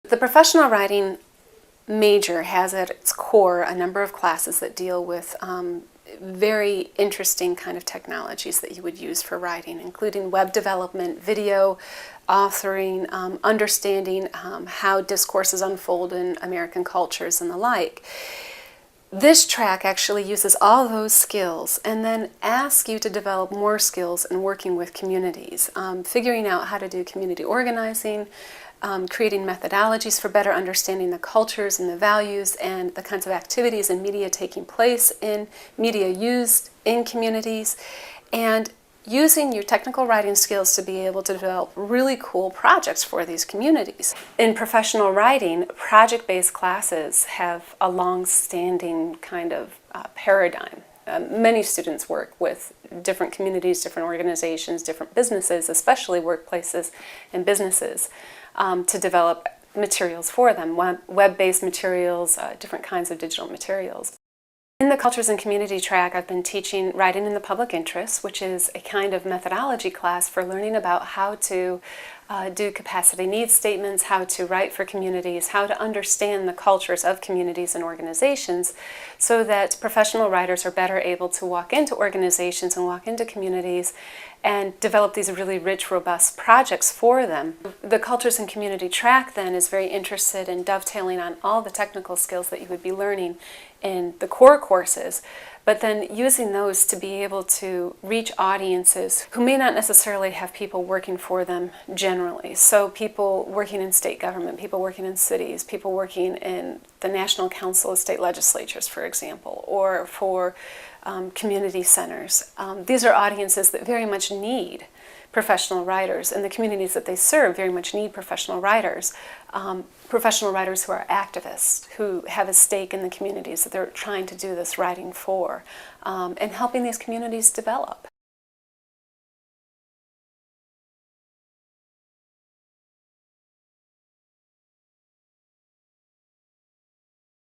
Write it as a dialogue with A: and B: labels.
A: The professional writing major has at its core a number of classes that deal with very interesting kind of technologies that you would use for writing, including web development, video, authoring, understanding how discourses unfold in American cultures and the like. This track actually uses all those skills and then asks you to develop more skills in working with communities, figuring out how to do community organizing, creating methodologies for better understanding the cultures and the values and the kinds of activities and media taking place in media used in communities, and using your technical writing skills to be able to develop really cool projects for these communities. In professional writing, project-based classes have a long-standing kind of paradigm. Many students work with different communities, different organizations, different businesses, especially workplaces and businesses, to develop materials for them, web-based materials, different kinds of digital materials. In the Cultures and Community track, I've been teaching Writing in the Public Interest, which is a kind of methodology class for learning about how to do capacity needs statements, how to write for communities, how to understand the cultures of communities and organizations so that professional writers are better able to walk into organizations and walk into communities and develop these really rich, robust projects for them. The Cultures and Community track then is very interested in dovetailing on all the technical skills that you would be learning in the core courses, but then using those to be able to reach audiences who may not necessarily have people working for them generally. So people working in state government, people working in cities, people working in the National Council of State Legislatures, for example, or for community centers. These are audiences that very much need professional writers, and the communities that they serve very much need professional writers who are activists, who have a stake in the communities that they're trying to do this writing for, and helping these communities develop.